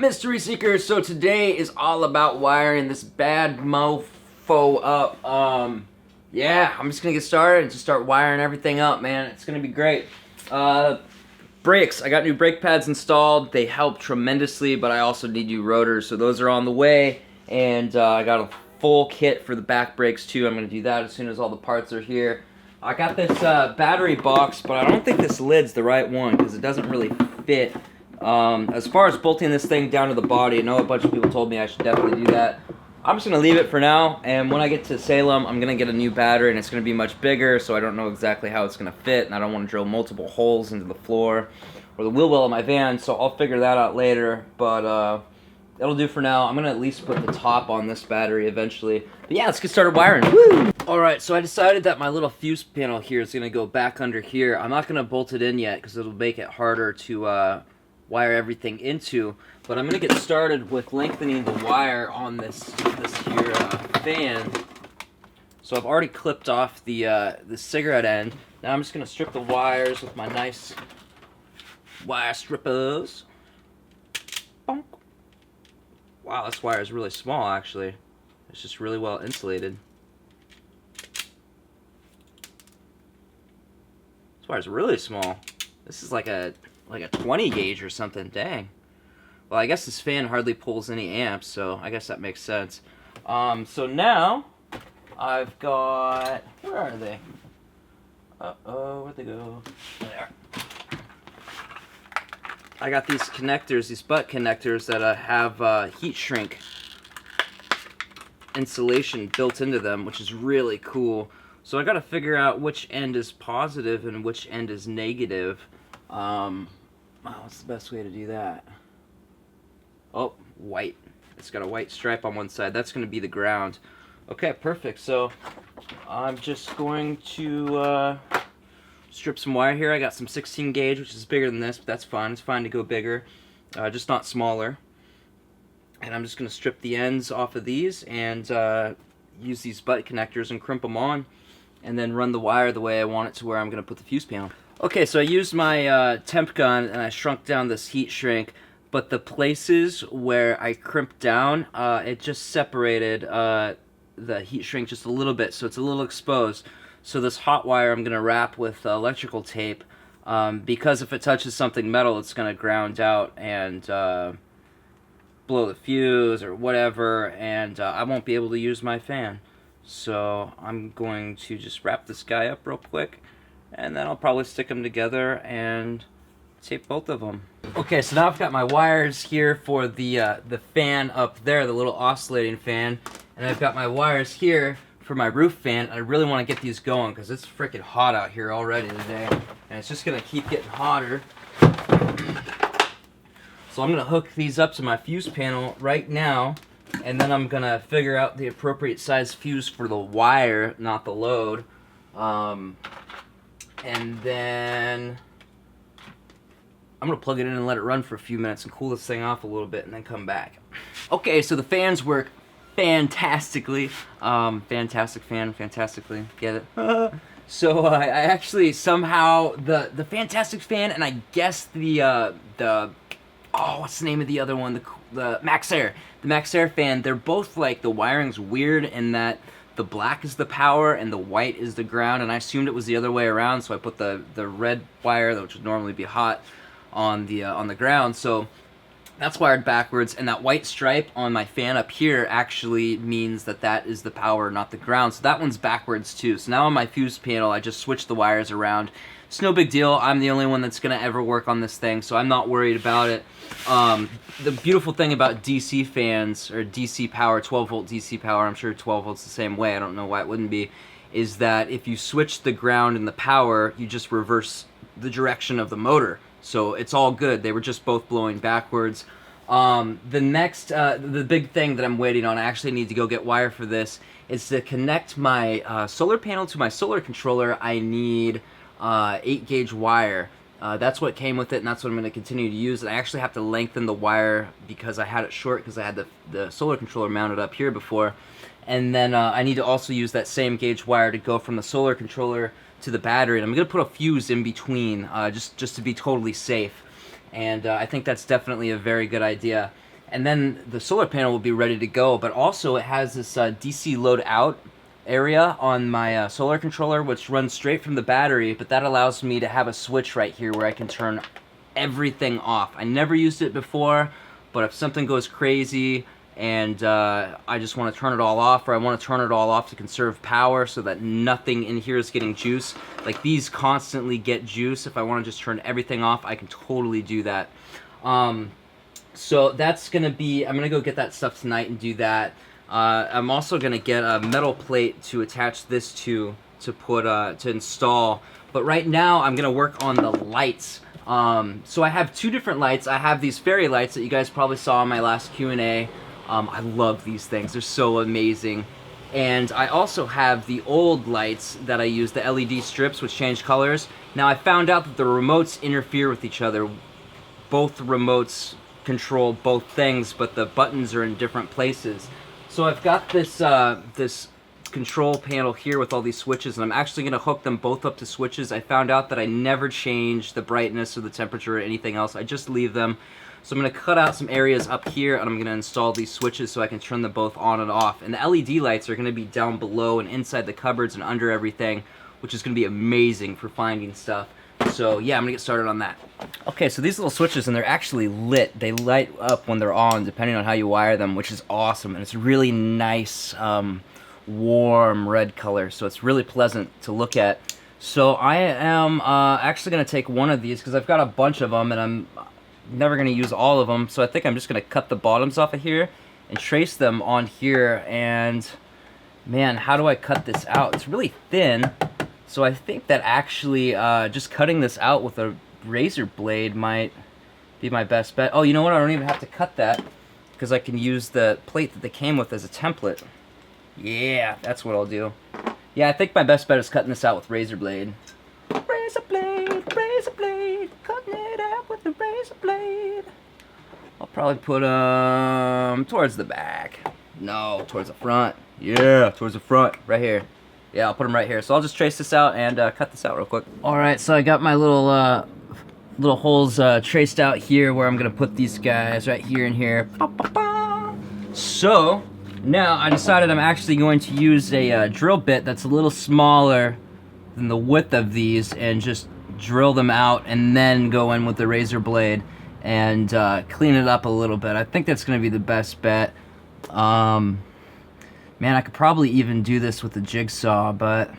Mystery Seekers? So today is all about wiring this bad mofo up. Yeah, I'm just gonna get started and just start wiring everything up, man. It's gonna be great. Brakes. I got new brake pads installed. They help tremendously, but I also need new rotors, so those are on the way. And I got a full kit for the back brakes too. I'm gonna do that as soon as all the parts are here. I got this battery box, but I don't think this lid's the right one because it doesn't really fit. As far as bolting this thing down to the body, I know a bunch of people told me I should definitely do that. I'm just going to leave it for now, and when I get to Salem, I'm going to get a new battery, and it's going to be much bigger, so I don't know exactly how it's going to fit, and I don't want to drill multiple holes into the floor or the wheel well of my van, so I'll figure that out later, but that'll do for now. I'm going to at least put the top on this battery eventually. But yeah, let's get started wiring. Woo! Alright, so I decided that my little fuse panel here is going to go back under here. I'm not going to bolt it in yet because it'll make it harder to wire everything into, but I'm going to get started with lengthening the wire on this here fan. So I've already clipped off the cigarette end. Now I'm just going to strip the wires with my nice wire strippers. Bonk. Wow, this wire is really small actually. It's just really well insulated. This wire is really small. This is like a 20 gauge or something. Dang. Well, I guess this fan hardly pulls any amps, so I guess that makes sense. So now I've got, where are they? Uh-oh, where'd they go? There. I got these connectors, these butt connectors that have heat shrink insulation built into them, which is really cool. So I got to figure out which end is positive and which end is negative. What's the best way to do that? Oh, white. It's got a white stripe on one side. That's going to be the ground. Okay, perfect. So I'm just going to strip some wire here. I got some 16 gauge, which is bigger than this, but that's fine. It's fine to go bigger, just not smaller. And I'm just going to strip the ends off of these and use these butt connectors and crimp them on, and then run the wire the way I want it to where I'm going to put the fuse panel. Okay, so I used my temp gun and I shrunk down this heat shrink, but the places where I crimped down, it just separated the heat shrink just a little bit, so it's a little exposed. So this hot wire I'm going to wrap with electrical tape, because if it touches something metal, it's going to ground out and blow the fuse or whatever, and I won't be able to use my fan. So I'm going to just wrap this guy up real quick, and then I'll probably stick them together and tape both of them. Okay, so now I've got my wires here for the fan up there, the little oscillating fan, and I've got my wires here for my roof fan. I really want to get these going because it's freaking hot out here already today, and it's just gonna keep getting hotter. So I'm gonna hook these up to my fuse panel right now, and then I'm gonna figure out the appropriate size fuse for the wire, not the load. And then I'm going to plug it in and let it run for a few minutes and cool this thing off a little bit and then come back. Okay, so the fans work fantastically. Fantastic fan, fantastically. Get it? So I actually somehow, the fantastic fan and I guess the what's the name of the other one? The Max Air. The Max Air fan, they're both like, the wiring's weird in that the black is the power and the white is the ground, and I assumed it was the other way around, so I put the red wire, which would normally be hot, on the ground. So that's wired backwards, and that white stripe on my fan up here actually means that that is the power, not the ground. So that one's backwards too. So now on my fuse panel, I just switched the wires around. It's no big deal. I'm the only one that's going to ever work on this thing, so I'm not worried about it. The beautiful thing about DC fans, or DC power, 12-volt DC power, I'm sure 12 volts the same way, I don't know why it wouldn't be, is that if you switch the ground and the power, you just reverse the direction of the motor. So it's all good. They were just both blowing backwards. The next, the big thing that I'm waiting on, I actually need to go get wire for this, is to connect my solar panel to my solar controller. I need 8 gauge wire. That's what came with it, and that's what I'm going to continue to use. And I actually have to lengthen the wire because I had it short because I had the solar controller mounted up here before. And then I need to also use that same gauge wire to go from the solar controller to the battery. And I'm going to put a fuse in between just to be totally safe. And I think that's definitely a very good idea. and then the solar panel will be ready to go. But also it has this DC load out area on my solar controller, which runs straight from the battery, but that allows me to have a switch right here where I can turn everything off. I never used it before, but if something goes crazy and I just want to turn it all off, or I want to turn it all off to conserve power so that nothing in here is getting juice. Like these constantly get juice. If I want to just turn everything off, I can totally do that. So that's gonna be, I'm gonna go get that stuff tonight and do that. I'm also gonna get a metal plate to attach this to put to install. But right now I'm gonna work on the lights. So I have two different lights. I have these fairy lights that you guys probably saw in my last Q&A. I love these things. They're so amazing. And I also have the old lights that I use, the LED strips which change colors. Now I found out that the remotes interfere with each other. Both remotes control both things, but the buttons are in different places. So I've got this this control panel here with all these switches, and I'm actually going to hook them both up to switches. I found out that I never change the brightness or the temperature or anything else. I just leave them. So I'm going to cut out some areas up here, and I'm going to install these switches so I can turn them both on and off. And the LED lights are going to be down below and inside the cupboards and under everything, which is going to be amazing for finding stuff. So yeah, I'm going to get started on that. Okay, so these little switches, and they're actually lit. They light up when they're on, depending on how you wire them, which is awesome. And it's really nice, warm red color, so it's really pleasant to look at. So I am actually going to take one of these, because I've got a bunch of them, and I'm never going to use all of them. So I think I'm just going to cut the bottoms off of here and trace them on here. And man, how do I cut this out? It's really thin. So I think that actually just cutting this out with a razor blade might be my best bet. Oh, you know what? I don't even have to cut that, because I can use the plate that they came with as a template. Yeah, that's what I'll do. Yeah, I think my best bet is cutting this out with razor blade. Razor blade, cutting it out with the razor blade. I'll probably put them towards the back. No, towards the front. Yeah, towards the front, right here. Yeah, I'll put them right here. So I'll just trace this out and cut this out real quick. All right, so I got my little little holes traced out here where I'm gonna put these guys right here and here. Ba, ba, ba. So now I decided I'm actually going to use a drill bit that's a little smaller than the width of these, and just drill them out and then go in with the razor blade and clean it up a little bit. I think that's gonna be the best bet. Man, I could probably even do this with a jigsaw, but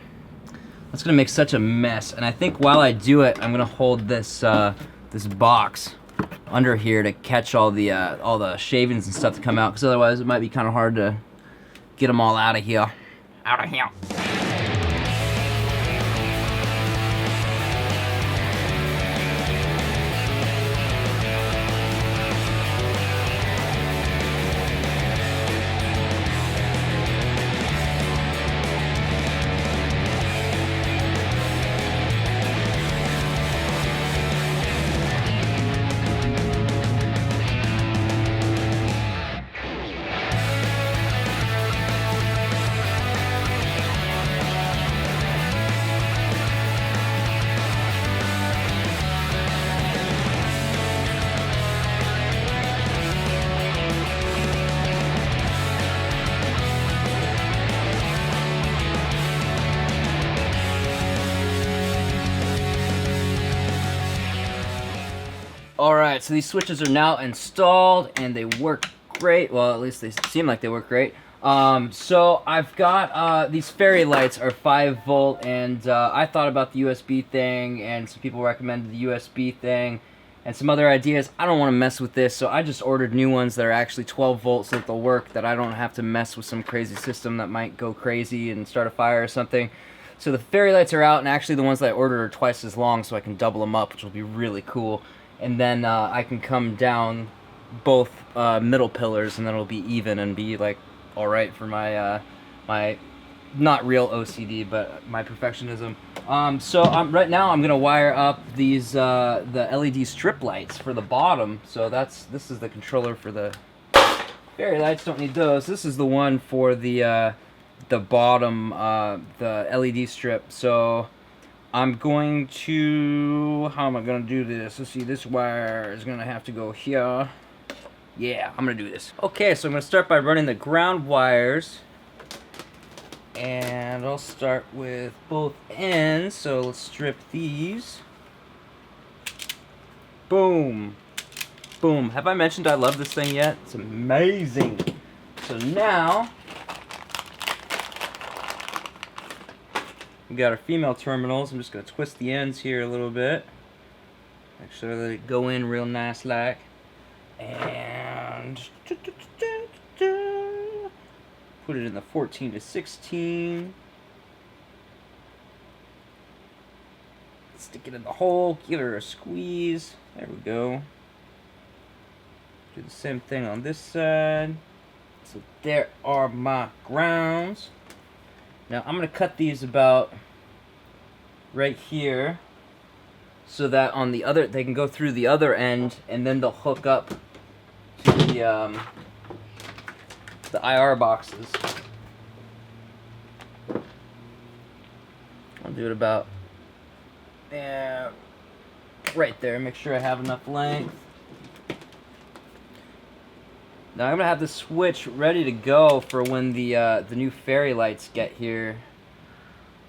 that's gonna make such a mess. And I think while I do it, I'm gonna hold this this box under here to catch all the shavings and stuff to come out, because otherwise it might be kind of hard to get them all out of here. Out of here. Alright, so these switches are now installed and they work great. Well, at least they seem like they work great. So I've got these fairy lights are 5 volt, and I thought about the USB thing, and some people recommended the USB thing and some other ideas. I don't want to mess with this, so I just ordered new ones that are actually 12 volts so that they'll work, that I don't have to mess with some crazy system that might go crazy and start a fire or something. So the fairy lights are out, and actually the ones that I ordered are twice as long, so I can double them up, which will be really cool. And then I can come down both middle pillars, and then it'll be even and be like all right for my my not real OCD, but my perfectionism. So right now I'm gonna wire up these the LED strip lights for the bottom. So this is the controller for the fairy lights. Don't need those. This is the one for the bottom, the LED strip. So I'm going to, how am I going to do this? Let's see, this wire is going to have to go here. Yeah, I'm gonna do this. Okay, so I'm gonna start by running the ground wires. And I'll start with both ends, so let's strip these. Boom. Boom. Have I mentioned I love this thing yet? It's amazing. So now, we got our female terminals. I'm just gonna twist the ends here a little bit. Make sure that it go in real nice like. And put it in the 14 to 16. Stick it in the hole, give her a squeeze. There we go. Do the same thing on this side. So there are my grounds. Now I'm gonna cut these about right here so that on the other, they can go through the other end and then they'll hook up to the IR boxes. I'll do it about right there. Make sure I have enough length. Now I'm gonna have the switch ready to go for when the new fairy lights get here.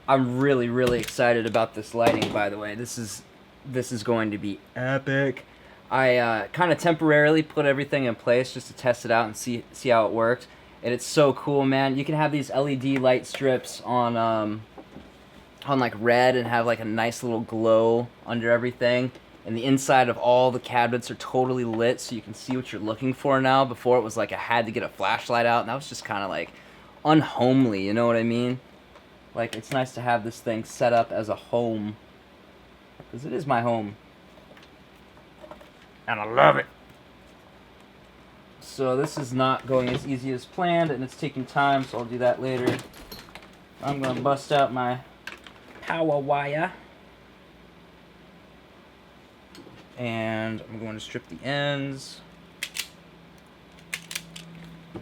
I'm really excited about this lighting, by the way. This is going to be epic. I kind of temporarily put everything in place just to test it out and see how it worked, and it's so cool, man. You can have these LED light strips on like red and have like a nice little glow under everything, and the inside of all the cabinets are totally lit so you can see what you're looking for now. Before it was like I had to get a flashlight out, and that was just kind of like unhomely, you know what I mean? Like, it's nice to have this thing set up as a home, because it is my home and I love it. So this is not going as easy as planned, and it's taking time, so I'll do that later. I'm gonna bust out my power wire, and I'm going to strip the ends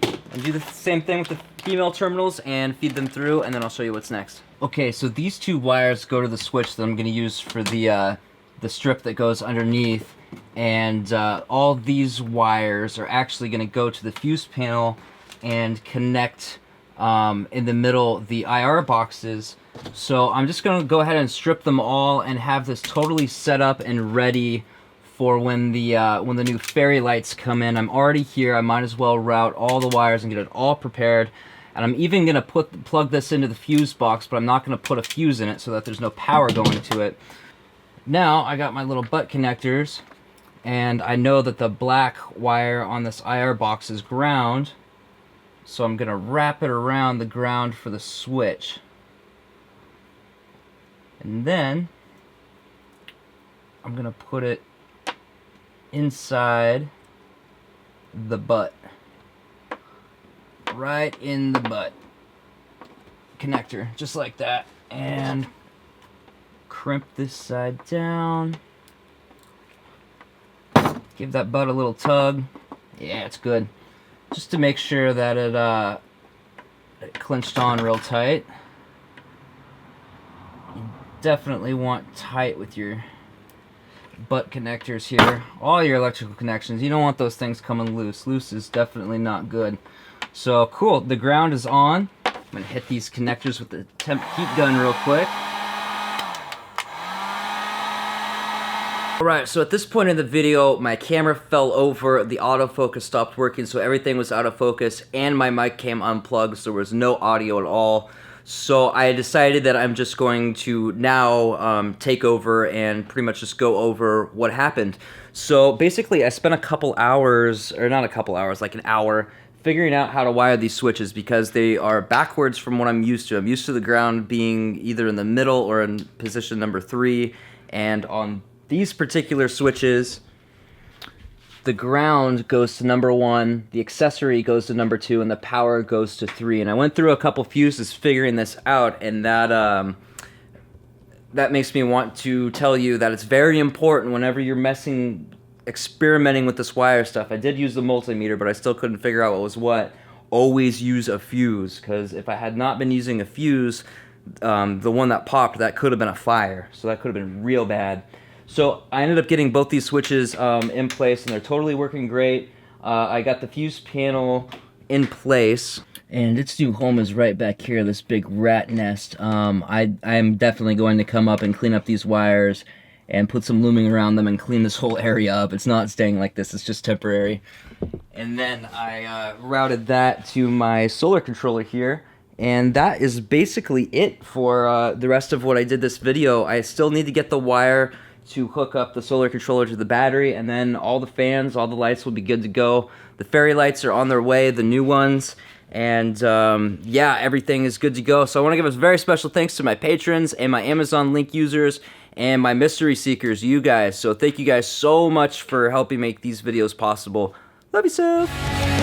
and do the same thing with the female terminals and feed them through, and then I'll show you what's next. Okay, so these two wires go to the switch that I'm going to use for the strip that goes underneath, and all these wires are actually going to go to the fuse panel and connect in the middle the IR boxes. So I'm just going to go ahead and strip them all and have this totally set up and ready for when the new fairy lights come in. I'm already here. I might as well route all the wires and get it all prepared. And I'm even going to plug this into the fuse box, but I'm not going to put a fuse in it so that there's no power going to it. Now I got my little butt connectors, and I know that the black wire on this IR box is ground, so I'm going to wrap it around the ground for the switch. And then I'm going to put it inside the butt. Right in the butt connector, just like that. And crimp this side down. Give that butt a little tug. Yeah, it's good. Just to make sure that it clinched on real tight. You definitely want tight with your butt connectors here. All your electrical connections. You don't want those things coming loose. Loose is definitely not good. So cool, the ground is on. I'm gonna hit these connectors with the temp heat gun real quick. Alright, so at this point in the video, my camera fell over, the autofocus stopped working, so everything was out of focus, and my mic came unplugged, so there was no audio at all. So I decided that I'm just going to now take over and pretty much just go over what happened. So basically, I spent a couple hours, or not a couple hours, like an hour, figuring out how to wire these switches because they are backwards from what I'm used to. I'm used to the ground being either in the middle or in position number 3, and on these particular switches, the ground goes to number 1, the accessory goes to number 2, and the power goes to 3. And I went through a couple fuses figuring this out, and that makes me want to tell you that it's very important whenever you're experimenting with this wire stuff. I did use the multimeter, but I still couldn't figure out what was what. Always use a fuse, because if I had not been using a fuse, the one that popped, that could have been a fire. So that could have been real bad. So I ended up getting both these switches in place, and they're totally working great. I got the fuse panel in place. And its new home is right back here, this big rat nest. I'm definitely going to come up and clean up these wires and put some looming around them and clean this whole area up. It's not staying like this, it's just temporary. And then I routed that to my solar controller here. And that is basically it for the rest of what I did this video. I still need to get the wire to hook up the solar controller to the battery, and then all the fans, all the lights will be good to go. The fairy lights are on their way, the new ones. And yeah, everything is good to go. So I want to give a very special thanks to my patrons and my Amazon link users and my mystery seekers, you guys. So thank you guys so much for helping make these videos possible. Love yourself.